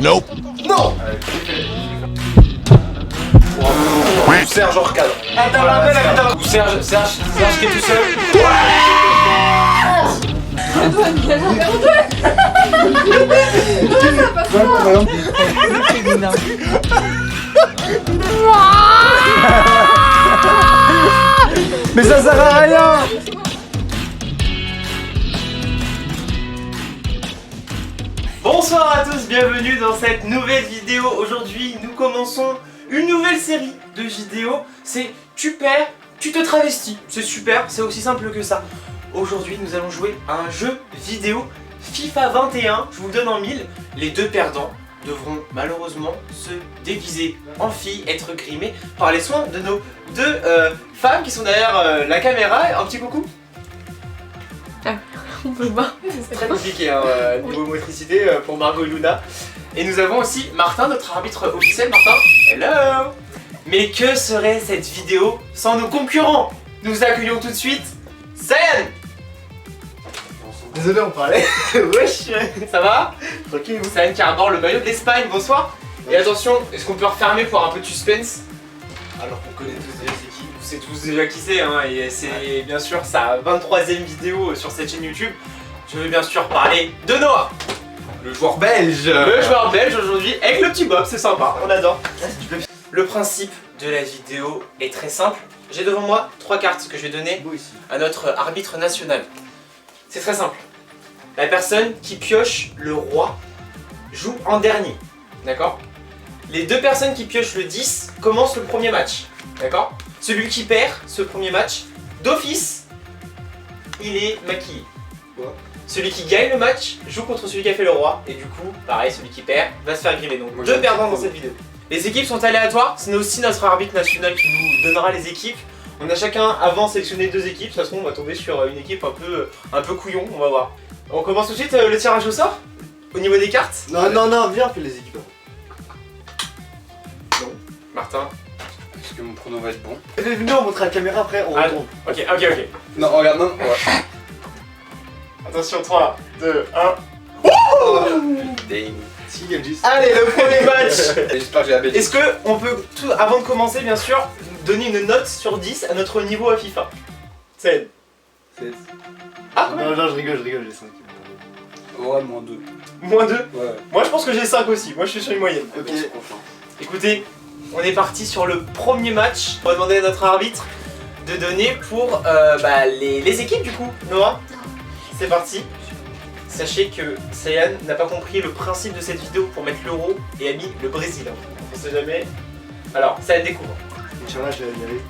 Nope. Non. Ou Serge hors cadre. Ou Serge qui est tout seul. Antoine, il a jamais Antoine. Ça passe Mais ça sert à rien. Bonsoir à tous, bienvenue dans cette nouvelle vidéo. Aujourd'hui, nous commençons une nouvelle série de vidéos. C'est tu perds, tu te travestis. C'est super, c'est aussi simple que ça. Aujourd'hui, nous allons jouer à un jeu vidéo FIFA 21. Je vous le donne en mille. Les deux perdants devront malheureusement se déguiser en filles, être grimés par les soins de nos deux femmes qui sont derrière la caméra. Un petit coucou. On peut pas. C'est très compliqué hein, niveau motricité pour Margot et Luna. Et nous avons aussi Martin, notre arbitre officiel. Martin, hello. Mais que serait cette vidéo sans nos concurrents? Nous accueillons tout de suite Sayan. Désolé, on parlait. Wesh. Ça va? Tranquille, vous. Sayan qui arbore le maillot de l'Espagne, bonsoir. Et attention, est-ce qu'on peut refermer pour un peu de suspense? Alors qu'on connaît tous déjà c'est qui. Vous savez tous déjà qui c'est hein, et c'est bien sûr sa 23e vidéo sur cette chaîne YouTube. Je veux bien sûr parler de Noah, Le joueur belge. le joueur belge aujourd'hui avec le petit Bob, c'est sympa, on adore. Le principe de la vidéo est très simple. J'ai devant moi 3 cartes que je vais donner à notre arbitre national. C'est très simple. La personne qui pioche le roi joue en dernier, d'accord? Les deux personnes qui piochent le 10 commencent le premier match, d'accord? Celui qui perd ce premier match, d'office, il est maquillé. Quoi? Celui qui gagne le match joue contre celui qui a fait le roi, et du coup, pareil, celui qui perd va se faire grimer. Donc Moi, deux j'ai perdants un dans petit cette vidéo. Les équipes sont aléatoires, c'est aussi notre arbitre national qui nous donnera les équipes. On a chacun avant sélectionné 2 équipes, de toute façon on va tomber sur une équipe un peu couillon, on va voir. On commence tout de suite le tirage au sort au niveau des cartes. Non, non, non, viens, on fait les équipes. Martin. Est-ce que mon prono va être bon? Venez, on montre à la caméra après, on Ah, retourne. Ok. Non, regarde, non. Ouais. Attention, 3, 2, 1. Si, il y a le 10. Allez, le premier match. J'espère que j'ai la bêtise. Est-ce que on peut, tout, avant de commencer bien sûr, donner une note sur 10 à notre niveau à FIFA? 7. 16. Ah, quand même. Non, non, je rigole, j'ai 5. Ouais, moins 2. Moins 2. Ouais. Moi je pense que j'ai 5 aussi, moi je suis sur une moyenne. Ok. Écoutez, on est parti sur le premier match. On va demander à notre arbitre de donner pour les équipes du coup. Noah, c'est parti. Sachez que Sayan n'a pas compris le principe de cette vidéo pour mettre l'euro et a mis le Brésil. On sait jamais. Alors, ça découvre. Inch'Allah, je vais y aller.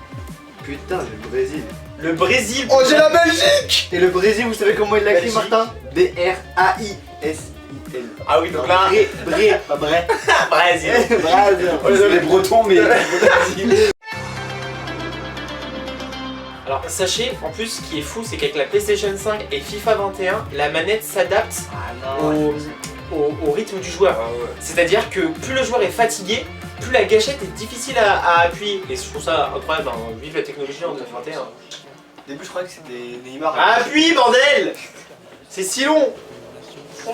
Putain, j'ai le Brésil. Le Brésil. Oh, j'ai la Belgique. Et le Brésil, vous savez comment il l'a écrit, Belgique. Martin? B-R-A-I-S-I-L. Ah oui, donc là. Bré, pas vrai. Brésil. Brésil. Oh, désolé. Les Bretons, mais. Alors sachez en plus ce qui est fou c'est qu'avec la PlayStation 5 et FIFA 21 la manette s'adapte au rythme du joueur. C'est-à-dire que plus le joueur est fatigué, plus la gâchette est difficile à appuyer. Et je trouve ça incroyable, hein. Vive la technologie en 2021. Au début, je croyais que c'était Neymar. Appuie bordel. C'est si long. Oh,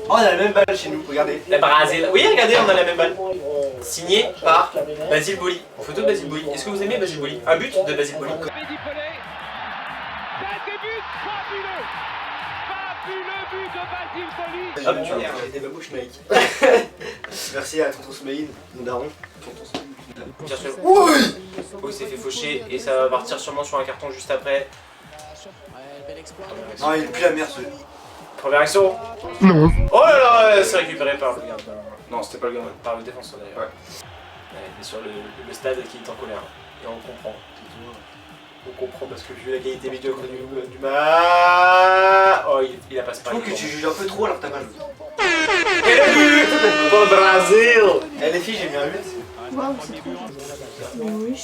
on a la même balle chez nous, regardez. La Brésil. Oui regardez on a la même balle. Signé par Basile Boli. Photo de Basile Boli. Est-ce que vous aimez Basile Boli? Un but de Basile Boli. Hop, tu vois, j'ai ma bouche, Nike. Merci à Tonton Smaïn, mon daron. Bien sûr. Oui. Oh, il s'est fait faucher et ça va partir sûrement sur un carton juste après. Non, il pue la merde, ce. Première action. Non. Oh là là, c'est récupéré par le gardien. Non, c'était pas le gardien, par le défenseur d'ailleurs. Ouais. Mais sur le stade qui est en colère. Et on comprend. On comprend parce que vu la qualité médiocre du match. Oh, il a pas Je pas. trouve que tu juges un peu trop alors que t'as pas joué. Et le but pour le Brésil. Eh les filles, j'ai mis un 8. Waouh, c'est trop. Oui.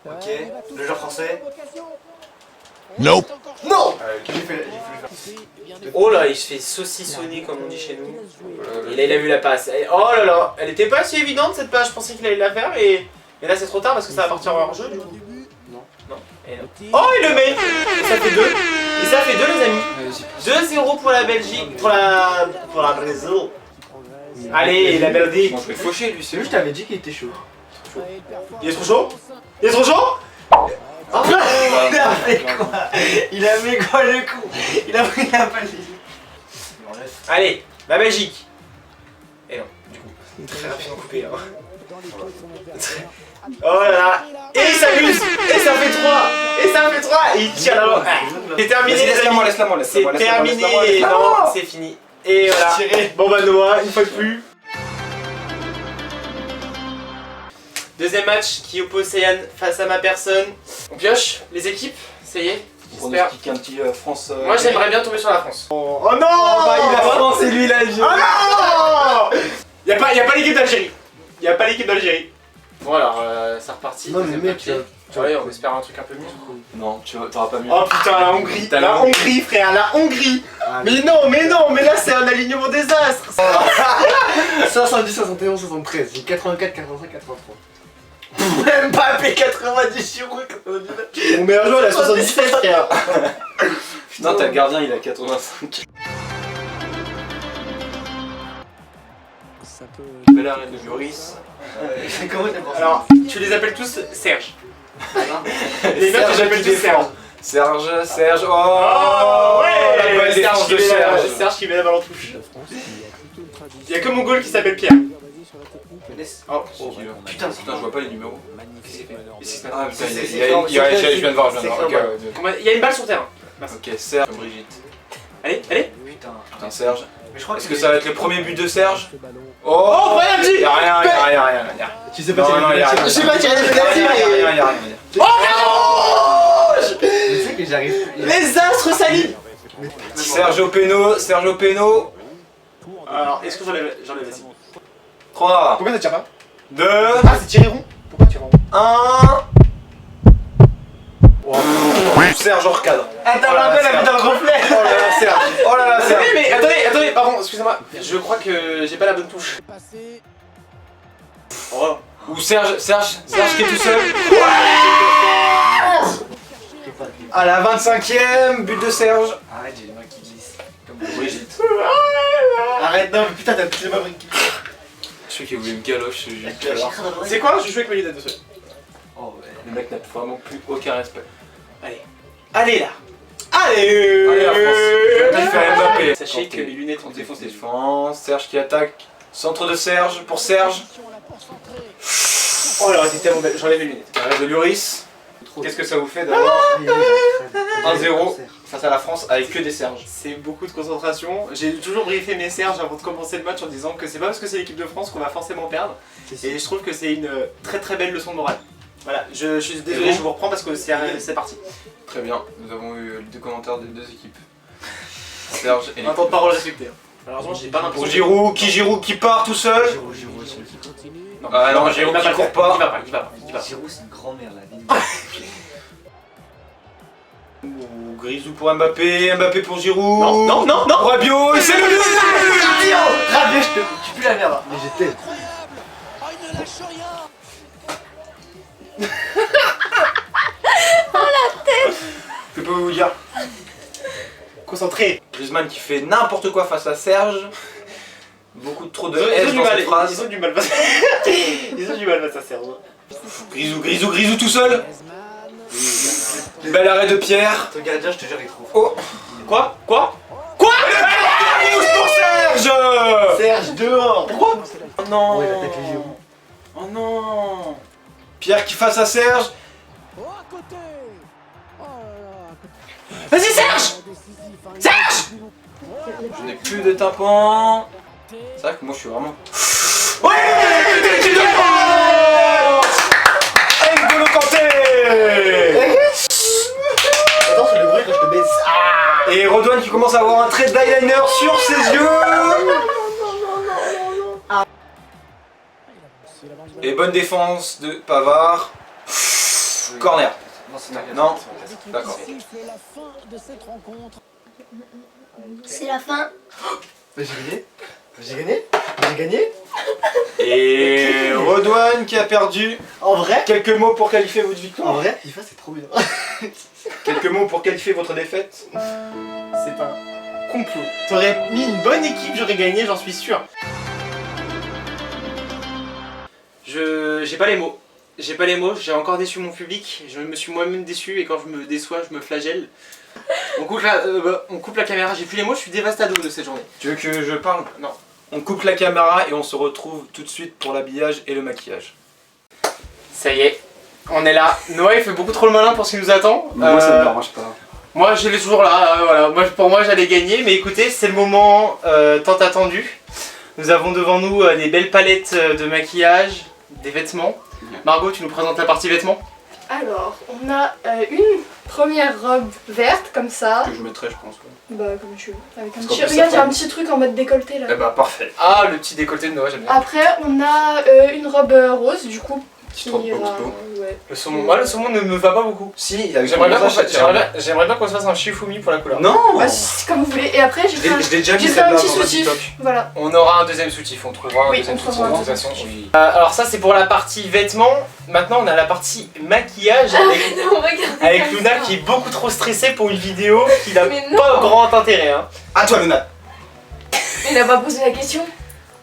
Ok. Le joueur français. Nope. Non. J'ai fait le faire. Oh là, il se fait saucissonner comme on dit chez nous. Et là, il a vu la passe. Oh là là, elle était pas si évidente cette passe. Je pensais qu'il allait la faire et là c'est trop tard parce que ça va partir en hors-jeu du coup. Non. Non. Et non. Oh, il le met. Et ça fait 2. Et ça fait 2 les amis. 2-0 pour la Belgique, pour la Brésil. Allez, la Belgique. Bon, je vais faucher lui, C'est c'est lui, je t'avais dit qu'il était chaud. Il est trop chaud? Il est trop chaud? Oh, il a fait quoi? Il a fait quoi le coup? Il a pris la balle. Allez, la Belgique. Et non, du coup, très rapidement coupé. Hein. Oh là là. Et il s'amuse. Et ça fait 3. Et ça fait 3. Et il tire la main. C'est terminé les Laisse-la moi, amis. laisse-la moi, C'est terminé. Non, c'est fini. Et voilà. Bon bah Noah, une fois de plus. Deuxième match qui oppose Saiyan face à ma personne. On pioche les équipes, ça y est. Pour nous J'espère. expliquer un petit France. Moi j'aimerais bien tomber sur la France. Oh non, il a France et lui il a Algérie. Oh non. Y'a pas l'équipe d'Algérie. Y'a pas l'équipe d'Algérie. Bon alors, c'est reparti. Non, mais deuxième mec, partie. Ouais, on espère un truc un peu mieux. Non, tu t'auras pas mieux. Oh putain, la Hongrie. T'as La la Hongrie, frère, la Hongrie. Ah, Mais non, mais là c'est un alignement désastre. 70, 71, 73. J'ai 84, 85, 83. Mbappé 90 sur 99. Mon meilleur joueur il a 77 frère. Non, t'as le gardien, il a 85. Belle arrêt de Lloris. Alors, tu les appelles tous Serge. Les mecs, Serge j'appelle qui tous Serge. Serge, oh, Oh la ouais, bonne défense de Serge. Serge qui met la balle en touche. Il y a que mon goal qui s'appelle Pierre. Oh, Putain, je vois pas les numéros. Ah putain, C'est- je viens de voir, Ok, ouais, il y a une balle sur terrain. ok, Serge, Brigitte. Allez. Putain, Serge. Mais je crois Est-ce que ça va être le premier but de Serge? Oh, Oh, penalty. y'a rien. Tu sais pas Non, tirer non, les y'a penaltys. rien. Je sais pas tirer les Y'a penaltys, mais. rien. Oh Tu sais que j'arrive. les astres s'alignent. Serge au péno. Alors, est-ce que j'enlève vas-y. 3, Pourquoi ça tire pas 2, Ah, c'est tiré rond. Pourquoi tirer rond 1. Serge hors cadre. Attends, Oh là là, la balle dans le reflet. Oh là là, Serge. Mais attendez, pardon, excusez-moi. Je crois que j'ai pas la bonne touche. Oh. Ou Serge qui est tout seul. À la 25ème, but de Serge. Arrête, j'ai les mains qui glissent. Comme Brigitte. Arrête, non, mais putain, t'as plus les mains qui glissent. Je sais qu'il voulait me galoche ce jeu. C'est quoi? Je joue avec mes lunettes dessus. Oh, ouais. Le mec n'a vraiment plus aucun respect. Allez là. Allez La France. Il fait Mbappé. Sachez que les lunettes ont On défoncé. défense. Serge qui attaque. Centre de Serge pour Serge. Oh là, c'est tellement belle. J'enlève mes lunettes. Arrêt de Lloris. Qu'est-ce que ça vous fait d'avoir 1-0 face à la France avec que des Serges? C'est beaucoup de concentration. J'ai toujours briefé mes Serges avant de commencer le match en disant que c'est pas parce que c'est l'équipe de France qu'on va forcément perdre. Et je trouve que c'est une très très belle leçon de morale. Voilà, je suis désolé, je vous reprends parce que c'est parti. Très bien, nous avons eu les deux commentaires des deux équipes. Serge et Un temps de parole respecté. Malheureusement, j'ai pas pour l'impression. Giroud qui part tout seul. Non, Ah non, il Giroud va qui le court faire. pas. Il va pas. Giroud, c'est une grand-mère, la vie. Ouh, Grisou pour Mbappé pour Giroud. Non. Rabiot, et c'est le but. Rabiot, tu pues la merde. Mais j'étais. Que peux vous dire? Concentré. Griezmann qui fait n'importe quoi face à Serge. Beaucoup trop de S dans cette Ils phrase. ont du mal face à Serge. Grisou tout seul. Bel arrêt de Pierre. Ton gardien, je te jure, il trouve. Oh. Quoi Rouge pour Serge. Serge, dehors. Pourquoi Oh non. Ouais, il attaque les Giroud. Oh non. Pierre qui face à Serge. Vas-y Serge. Je n'ai plus de tympan. C'est vrai que moi je suis vraiment. Ouais. N'Golo Kanté. Attends, c'est le bruit quand je te baisse. Et Rodouane qui commence à avoir un trait d'eyeliner sur ses yeux. Et bonne défense de Pavard. Corner. Non. D'accord. C'est la fin. J'ai gagné. J'ai gagné. Et Rodouane qui a perdu. En vrai Quelques mots pour qualifier votre victoire. En vrai, FIFA, c'est trop bien. Quelques mots pour qualifier votre défaite. C'est un complot. T'aurais mis une bonne équipe, j'aurais gagné, j'en suis sûr. J'ai pas les mots. J'ai pas les mots, j'ai encore déçu mon public, je me suis moi-même déçu et quand je me déçois, je me flagelle. On coupe la caméra, j'ai plus les mots, je suis dévastado de cette journée. Tu veux que je parle? Non. On coupe la caméra et on se retrouve tout de suite pour l'habillage et le maquillage. Ça y est, on est là. Noah il fait beaucoup trop le malin pour ce qui nous attend. Moi ça me dérange pas. Moi je l'ai toujours là, voilà. Pour moi j'allais gagner, mais écoutez, c'est le moment tant attendu. Nous avons devant nous des belles palettes de maquillage, des vêtements. Margot, tu nous présentes la partie vêtements? Alors, on a une première robe verte comme ça. Que je mettrai, je pense. Bah, comme tu veux. Avec un Parce petit... qu'en plus, Regarde, il y a ça un petit truc en mode décolleté là. Eh bah parfait. Ah, le petit décolleté de Noah, j'aime bien. Après, on a une robe rose, du coup. Qui robe ira... Oxbow. Ouais. Le saumon, moi le saumon ne me va pas beaucoup. Si, J'aimerais bien qu'on se fasse un shifumi pour la couleur. Non. Bah, c'est comme vous voulez. Et après, j'ai fait un, Je l'ai déjà mis j'ai fait celle-là un petit dans ma soutif. TikTok. Voilà. On aura un deuxième soutif, on trouvera un Oui, deuxième on soutif trouvera de un toute façon. deuxième soutif. Alors ça c'est pour la partie vêtements. Maintenant on a la partie maquillage Non, regarde. avec Luna qui est beaucoup trop stressée pour une vidéo qui n'a Mais non. pas grand intérêt. Hein. À toi, Luna. Il n'a pas posé la question.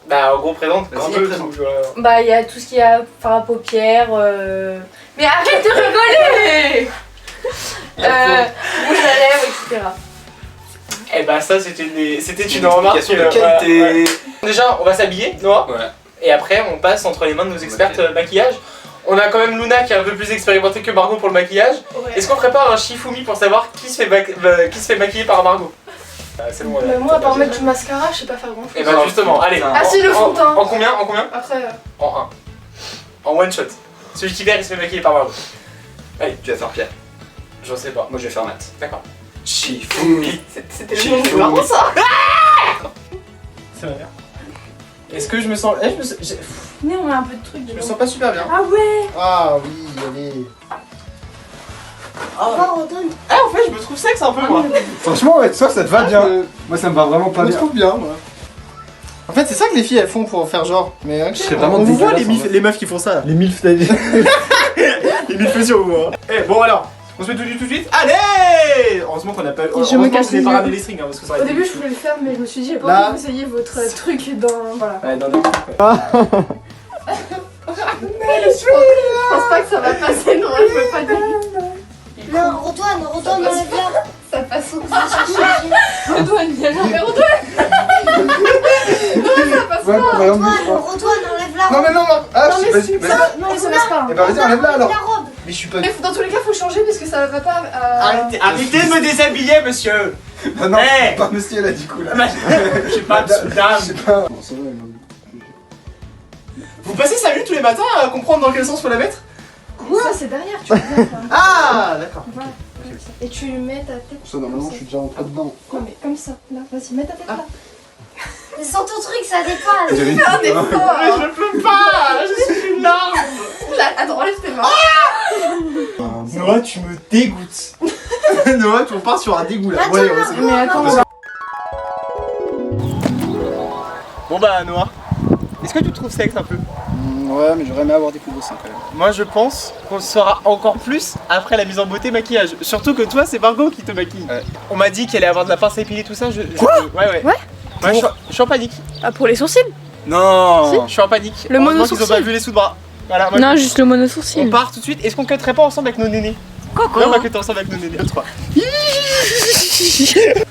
Bah en gros présente Vas-y, un peu présente. tout, voilà. Bah, il y a tout ce qu'il y a fard à paupières. Mais arrête de rigoler Rouge à lèvres, etc. Et bah ça c'était une remarque Explication de qualité. voilà, ouais. Déjà on va s'habiller, Noah. Ouais. Et après on passe entre les mains de nos expertes maquillage. On a quand même Luna qui est un peu plus expérimentée que Margot pour le maquillage. Ouais. Est-ce qu'on prépare un shifumi pour savoir qui se fait maquiller par Margot? C'est bon, Bah, moi, à part mettre du mascara, je sais pas faire grand chose. Et bah justement, allez. Ah, si, le fond de teint. En combien? En combien? Après, En 1. En one shot. Celui qui perd il se fait maquiller par Margot. Tu vas faire Pierre. Je sais pas. Moi je vais faire Matt. D'accord. Shifumi. c'était le nom de marrant, ça. C'est vrai. Est-ce que je me sens. Venez, on met un peu de trucs Je me dedans. sens pas super bien. Ah ouais Ah oui, allez. Oh, redonne. Ah en fait je me trouve sexe un peu moi. Franchement, ouais, ça te va bien. Moi ça me va vraiment pas Je me bien. trouve bien, moi. En fait, c'est ça que les filles elles font pour faire genre. Mais ok, serais vraiment on vous voit dégueulasse, en vrai. les meufs qui font ça là. Les milfs, les milfs sur vous. Hein. Eh bon alors, on se met tout de suite. Allez. Heureusement qu'on a pas. je me casse les les pas yeux. ramené les strings hein, parce que ça aurait Au été début, je chaud. voulais le faire, mais je me suis dit, j'ai pas Là. envie que vous ayez votre truc dans. Voilà. Ouais, dans le truc, ouais. Je pense pas que ça va passer, non, je veux pas dire. Non, retourne dans le verre. Ça passe au Redouane, viens là. Mais retourne. Non, ça passe Ouais, pas. ouais, Retourne, enlève la Non robe. mais non, ah, Non, mais vas-y, c'est vas-y. ça. Non, ça passe pas. Eh bah vas-y, enlève-la alors. La robe. Mais je suis pas. Dans tous les cas, faut changer parce que ça va pas. Arrêtez de me déshabiller monsieur. Ah non, Hey. pas monsieur là du coup là. Je sais pas, Je sais pas. Bon, ça va, Vous passez 5 minutes tous les matins à comprendre dans quel sens faut la mettre? Ça, c'est derrière, tu peux mettre. Ah, d'accord. Voilà. Et tu mets ta tête. Ça normalement je suis déjà rentré dedans. Non, mais comme ça. Là, vas-y, mets ta tête là. Mais sans ton truc, ça dépasse. J'avais une Ah, des fois. Je peux pas, je suis une larme. Là, attends, enlève tes mains. Noah, tu me dégoûtes. Noah, tu repars sur un dégoût là. Attends, Ouais, Margot, c'est- Mais attends, Parce que- Bon bah Noah, est-ce que tu te trouves sexe un peu? Ouais, mais j'aurais aimé avoir des coups de sein quand même. Moi je pense qu'on le saura encore plus après la mise en beauté maquillage. Surtout que toi c'est Margot qui te maquille. Ouais. On m'a dit qu'elle allait avoir de la pince à épiler tout ça. Quoi Ouais. Ouais. Je suis en panique. Ah, pour les sourcils? Non. Je suis en panique. Le Heureusement mono-sourcil. qu'ils ont pas vu les sous-bras. Voilà. moi, Non, je- juste le mono-sourcil. On part tout de suite. Est-ce qu'on cutterait pas ensemble avec nos nénés? Coco. Ouais, on va cutter ensemble avec nos nénés. 2, 3.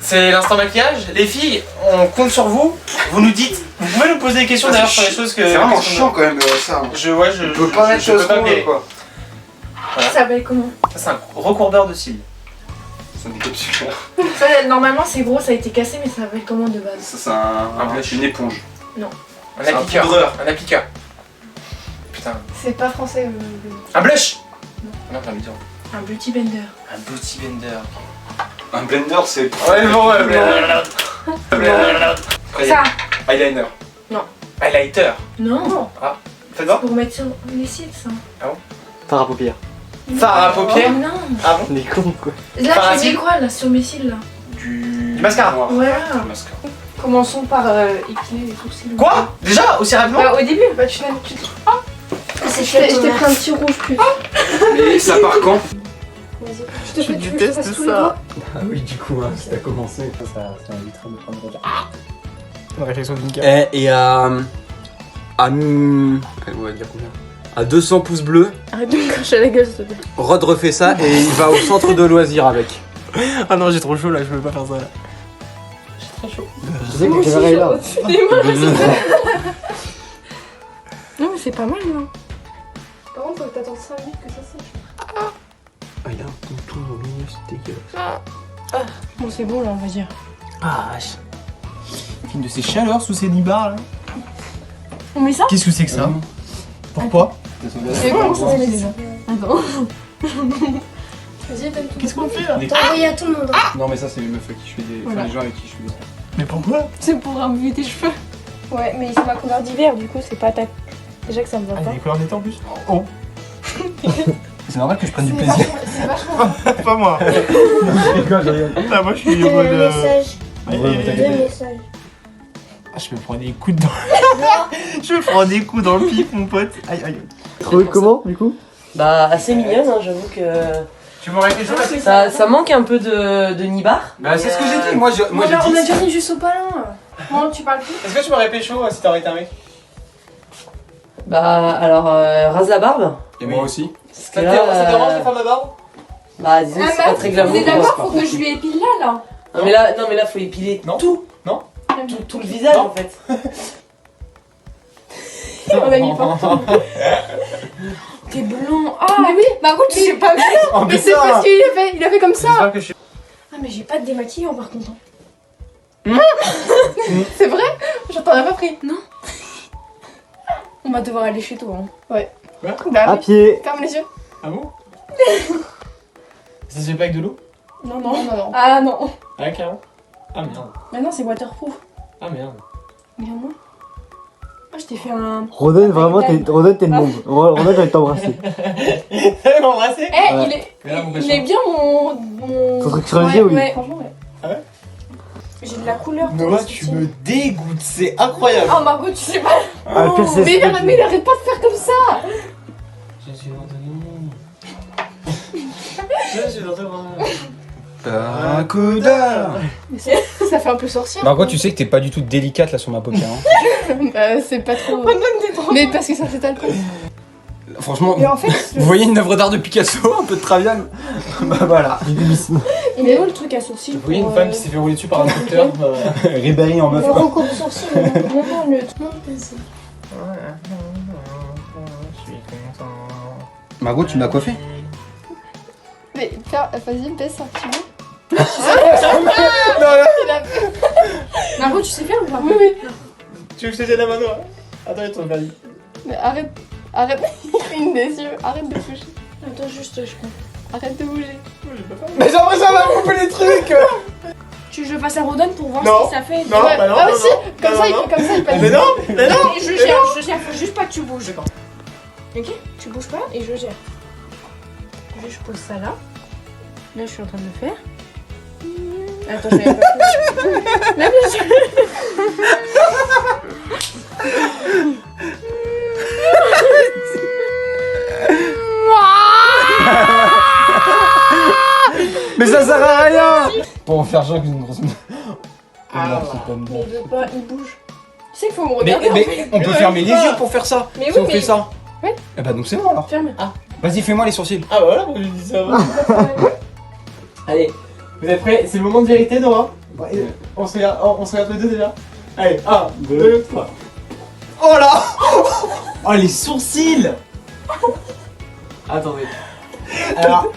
C'est l'instant maquillage. Les filles, on compte sur vous. Vous nous dites, vous pouvez nous poser des questions d'ailleurs sur les choses que. C'est vraiment qu'est-ce qu'on chiant quand même ça. a- Je On peut pas mettre je peux chose pas qu'on me veut quoi. ça s'appelle comment? Ça c'est un recourbeur de cils. Ça me dégoûte super. Ça, normalement, c'est gros, ça a été cassé, mais ça s'appelle comment de base? Ça c'est un blush. une éponge. Un C'est un appliqueur. poudreur. Un appliqueur. Putain. C'est pas français. Un blush. Non, t'as mis dire. Un beauty blender. Un beauty blender. Un blender c'est. Ouais, bon, ouais, Ça. Eyeliner. Highlighter. Non. Faites voir. Pour mettre sur les cils, ça. Fard à paupières. Fard à paupières. Oh, non. Ah bon? On est con quoi. Là, Par tu mets cils. quoi, là, sur mes cils, là? Du mascara. Noir. Voilà. Du mascara. Commençons par épiler les sourcils. Quoi? Déjà? Aussi rapidement? Bah, au début. Bah, tu C'est je t'ai pris un petit rouge plus. Mais ça part quand? Vas-y. te fais, tu veux que je fasse tous les doigts? Ah oui, du coup, hein, si t'as commencé. Ça évitera de prendre déjà. La réflexion d'une Et à. On va dire combien? À 200 pouces bleus, Arrête de me cracher à la gueule, s'il te plaît. Rod refait ça et il va au centre de loisirs avec. Ah non, j'ai trop chaud là, je peux pas faire ça. J'ai très chaud. Je sais que la caméra est là. Non, mais c'est pas mal, non? Par contre, faut que t'attendes 5 minutes que ça sèche. Ah, il a un tonton au milieu, c'est dégueulasse. Bon, c'est bon, là, on va dire. Ah, film de ces chaleurs sous ces nibards là. On met ça? Qu'est-ce que c'est que ça? Pourquoi? C'est bon, ça met déjà. Attends. Vas-y, donne tout. Qu'est-ce qu'on fait là? T'as envoyé à tout le monde. Non, mais ça, c'est les meufs avec qui je fais des. Voilà. Enfin, les gens avec qui je fais des. Mais pourquoi? C'est pour raviver tes cheveux. Ouais, mais c'est ma couleur d'hiver, du coup, c'est pas ta. Déjà que ça me va Ah, il y pas. a des couleurs d'été en plus? Oh! C'est normal que je prenne du C'est plaisir. vachement. Pas moi! Ah, moi je suis en mode. Message. Aïe, Deux aïe, aïe, aïe. messages. Ah, je me prends des coups dans. Je me prends des coups dans le pif, mon pote. Aïe, aïe. Trouvé comment du coup? Bah assez mignonne, hein, j'avoue que Tu m'aurais fait chaud là? ça manque un peu de nibar. Bah, c'est ce que j'ai dit, On moi a j'ai dit. déjà mis juste au palin. Bon, tu parles plus? Est-ce que tu m'aurais fait chaud si t'aurais été un mec? Bah alors rase la barbe. Et moi aussi. Parce que là, faire ma barbe? bah disons que c'est pas très glamour. On est d'accord, faut que je lui épile là. Non mais là faut épiler Non. tout. Non. Tout le visage Non. en fait. On a mis partout. T'es blanc. Ah, mais oui, Margot, tu sais pas bien. Oh, Mais c'est parce qu'il a fait comme ça. J'espère que je suis. Ah, mais j'ai pas de démaquillant par contre. C'est vrai? J'en t'en ai pas pris. Non. On va devoir aller chez toi. Hein. Ouais. Quoi? Bah, À oui. pied. Ferme les yeux. Ah bon? Ça se fait pas avec de l'eau? Non, non, non, non. Ah non. Ah, carrément. Ah merde. Mais non, c'est waterproof. Ah merde. Regarde-moi. Ah, je t'ai fait un. Roden, vraiment, t'es une bombe. Roden, j'ai envie de t'embrasser. Elle m'a embrassé? Eh, Ouais. il est bien mon. Ton truc sur les yeux, oui. Ouais, franchement, ouais. Ah ouais? J'ai de la couleur. Noah, tu me dégoûtes, c'est incroyable. Oh, Margot, tu sais pas. Ah, le pire, c'est Mais, ça. mais il arrête pas de faire comme ça. Je suis dans Je suis dans Barracuda. Ça fait un peu sorcière. Margot, tu sais que t'es pas du tout délicate là sur ma paupière. Hein. C'est pas trop. Mais parce que ça s'étale pas. Franchement, Mais en fait, vous voyez une œuvre d'art de Picasso, un peu de Travian? Bah voilà. il est où le truc à sourcils? Vous voyez une femme qui s'est fait rouler dessus par un docteur? Ribéry en meuf. Le recours sourcil. Non, non, le truc. Je suis content. Margot, tu m'as coiffé? Mais vas-y, baisse un petit peu. Margot, tu sais faire ou pas? Oui, oui. Tu veux que je te tienne la main, Noah? Attends, il te valide. Mais arrête, il cligne des yeux, arrête de bouger. Attends, juste, je crois. Arrête de bouger. Mais j'ai l'impression d'avoir coupé les trucs! Tu veux que je fasse à Rodon pour voir Non. ce que ça fait? Non, Ouais. bah non, Ah, non, si, non. comme Non, ça, non, comme ça, il passe. Mais non! Mais non! Je gère, faut juste pas que tu bouges. Ok? Tu bouges pas et je gère. Juste, je pose ça là. Là, je suis en train de le faire. Attends, je vais pas plus. Là, bien sûr. Mais ça sert à rien! Pour en faire genre que j'ai une grosse. Ah, Mais il veut pas, il bouge. Tu sais qu'il faut me regarder. en Mais fait. on peut fermer les yeux pour faire ça. Mais Si oui, on mais. fait ça. Oui. Eh bah donc c'est bon alors. Ferme. Vas-y, fais-moi les sourcils. Ah bah voilà pourquoi je dis ça. Allez, vous êtes prêts? C'est le moment de vérité, Noah. On se regarde les deux déjà. Allez, 1, 2, 3. Oh là! Oh les sourcils! Attendez. Alors.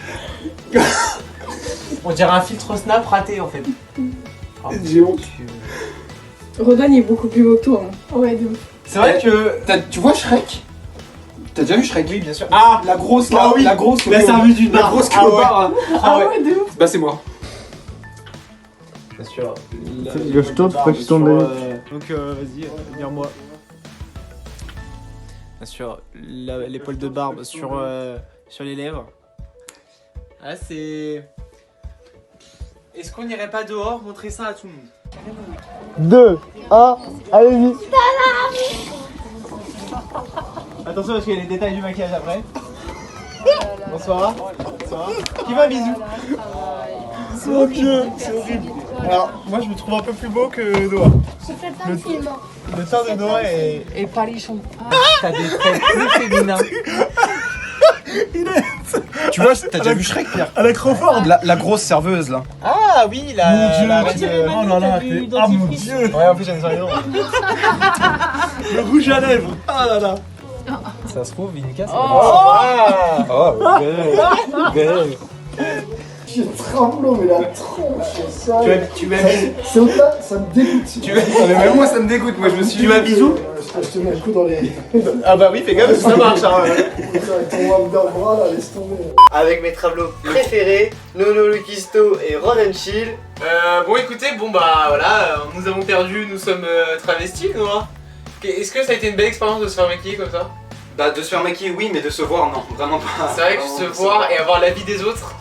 On dirait un filtre Snap raté en fait. Oh, J'ai honte. Rodon, il est beaucoup plus beau que toi. Hein. Ouais, de ouf. c'est vrai que. Tu vois Shrek? T'as déjà vu Shrek? Oui, bien sûr. Ah! La grosse Ah oui. la grosse. La service d'une La barre. grosse Ah ouais. barre. Ah ouais, de ouf. Bah c'est moi. Bien sûr. Je tourne, faut pas que je tombe. Donc vas-y, dire-moi. Bien sûr, l'épaule de barbe sur les lèvres. Ah c'est... Est-ce qu'on n'irait pas dehors montrer ça à tout le monde? 2, 1, allez-y. Attention parce qu'il y a les détails du maquillage après. Bonsoir. Bonsoir. Qui va, bisous. Mon Dieu, c'est horrible. Alors, moi je me trouve un peu plus beau que Noah. Je fais plein de films. Le teint de Noah est. Et Palichon. T'as des traits plus féminins. Tu vois, t'as déjà vu Shrek, Pierre? À la Crawford. La grosse serveuse, là. Ah oui, la. Mon Dieu, la tu- reine, oh là là, t'es- ah mon Dieu. Ouais, en plus j'aime ça les dents. Le rouge à lèvres. Ah là là. Ça se trouve, Vinka, ça Ah. Oh, belle. J'ai tremblé, mais la tronche, ça. Tu m'as C'est au-delà, ça me dégoûte. Mais même moi, ça me dégoûte. Moi, je me suis Tu m'as bisou. Je te mets le coup dans les. Ah bah oui, fais gaffe, ça marche. Hein. Avec ton Wonderbra là, laisse tomber. Avec mes tableaux préférés, Nono Lukisto et Ron Chill. Bon écoutez, bon bah voilà, nous avons perdu, nous sommes travestis, Noah. Est-ce que ça a été une belle expérience de se faire maquiller comme ça? Bah de se faire maquiller oui, mais de se voir non, vraiment pas. C'est vrai que se voir et avoir l'avis des autres.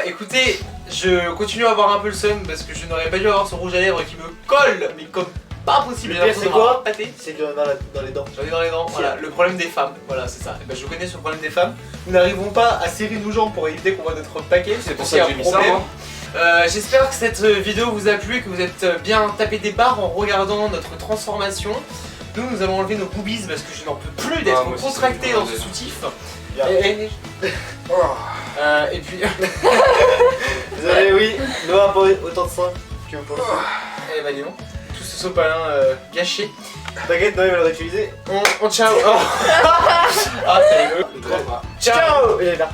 Écoutez, je continue à avoir un peu le seum parce que je n'aurais pas dû avoir ce rouge à lèvres qui me colle, mais comme pas possible. Le pire, c'est quoi Pâté. C'est dans les dents. J'en ai dans les dents, voilà, le problème des femmes, voilà c'est ça. Et ben, je connais ce problème des femmes. Nous n'arrivons pas à serrer nos jambes pour éviter qu'on voit notre paquet. C'est pour ça que j'ai mis ça moi. J'espère que cette vidéo vous a plu et que vous êtes bien tapé des barres en regardant notre transformation. Nous allons enlever nos boobies parce que je n'en peux plus d'être moi aussi, contracté c'est dans bon, ce déjà. soutif. Yeah. Et puis... Désolé, oui, Noah a pas autant de sang que pour le sang. Eh bah dis donc, tout ce sopalin gâché. T'inquiète, Noah il va le réutiliser. On ciao. Ah c'est rigolo. Ciao. Ciao. Il est là.